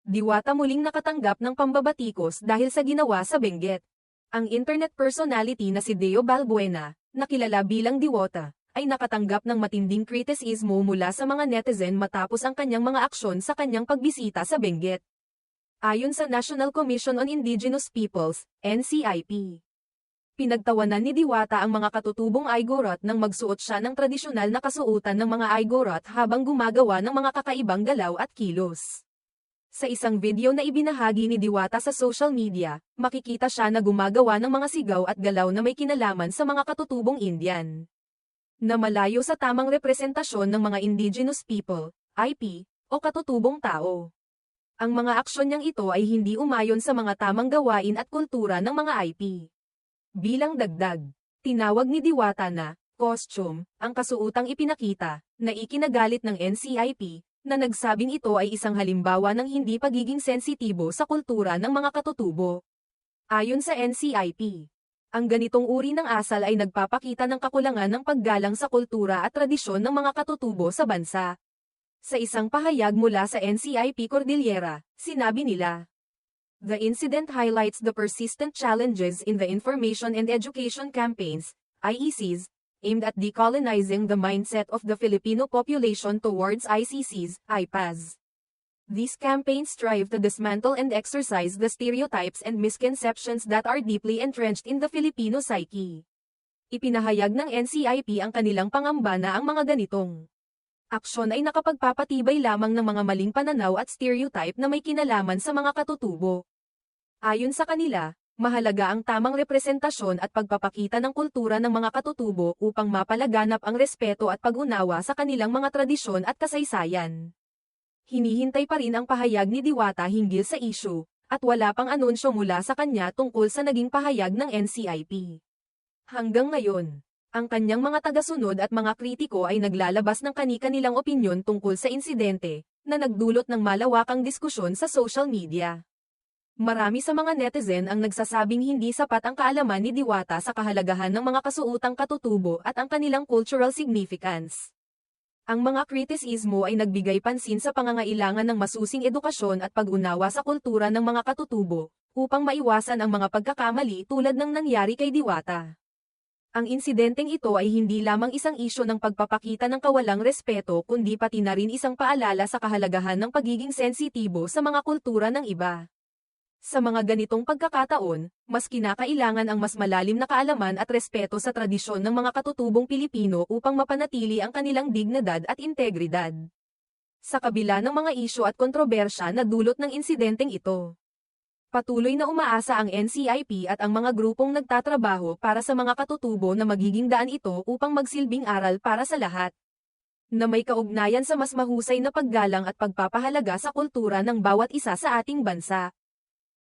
Diwata muling nakatanggap ng pambabatikos dahil sa ginawa sa Benguet. Ang internet personality na si Deo Balbuena, na kilala bilang Diwata, ay nakatanggap ng matinding kritisismo mula sa mga netizen matapos ang kanyang mga aksyon sa kanyang pagbisita sa Benguet. Ayon sa National Commission on Indigenous Peoples, NCIP. Pinagtawanan ni Diwata ang mga katutubong Igorot nang magsuot siya ng tradisyonal na kasuotan ng mga Igorot habang gumagawa ng mga kakaibang galaw at kilos. Sa isang video na ibinahagi ni Diwata sa social media, makikita siya na gumagawa ng mga sigaw at galaw na may kinalaman sa mga katutubong Indian. Na malayo sa tamang representasyon ng mga indigenous people, IP, o katutubong tao. Ang mga aksyon niyang ito ay hindi umayon sa mga tamang gawain at kultura ng mga IP. Bilang dagdag, tinawag ni Diwata na costume ang kasuotang ipinakita, na ikinagalit ng NCIP, na nagsabing ito ay isang halimbawa ng hindi pagiging sensitibo sa kultura ng mga katutubo. Ayon sa NCIP, ang ganitong uri ng asal ay nagpapakita ng kakulangan ng paggalang sa kultura at tradisyon ng mga katutubo sa bansa. Sa isang pahayag mula sa NCIP Cordillera, sinabi nila, "The incident highlights the persistent challenges in the information and education campaigns, IECs, aimed at decolonizing the mindset of the Filipino population towards ICCs, IPAs. These campaigns strive to dismantle and exorcise the stereotypes and misconceptions that are deeply entrenched in the Filipino psyche." Ipinahayag ng NCIP ang kanilang pangamba na ang mga ganitong aksyon ay nakapagpapatibay lamang ng mga maling pananaw at stereotype na may kinalaman sa mga katutubo. Ayon sa kanila, mahalaga ang tamang representasyon at pagpapakita ng kultura ng mga katutubo upang mapalaganap ang respeto at pag-unawa sa kanilang mga tradisyon at kasaysayan. Hinihintay pa rin ang pahayag ni Diwata hinggil sa issue, at wala pang anunsyo mula sa kanya tungkol sa naging pahayag ng NCIP. Hanggang ngayon, ang kanyang mga tagasunod at mga kritiko ay naglalabas ng kani-kanilang opinyon tungkol sa insidente, na nagdulot ng malawakang diskusyon sa social media. Marami sa mga netizen ang nagsasabing hindi sapat ang kaalaman ni Diwata sa kahalagahan ng mga kasuotang katutubo at ang kanilang cultural significance. Ang mga kritisismo ay nagbigay pansin sa pangangailangan ng masusing edukasyon at pag-unawa sa kultura ng mga katutubo, upang maiwasan ang mga pagkakamali tulad ng nangyari kay Diwata. Ang insidenteng ito ay hindi lamang isang isyu ng pagpapakita ng kawalang respeto kundi pati na rin isang paalala sa kahalagahan ng pagiging sensitibo sa mga kultura ng iba. Sa mga ganitong pagkakataon, mas kinakailangan ang mas malalim na kaalaman at respeto sa tradisyon ng mga katutubong Pilipino upang mapanatili ang kanilang dignidad at integridad. Sa kabila ng mga isyu at kontrobersya na dulot ng insidenteng ito, patuloy na umaasa ang NCIP at ang mga grupong nagtatrabaho para sa mga katutubo na magiging daan ito upang magsilbing aral para sa lahat, na may kaugnayan sa mas mahusay na paggalang at pagpapahalaga sa kultura ng bawat isa sa ating bansa.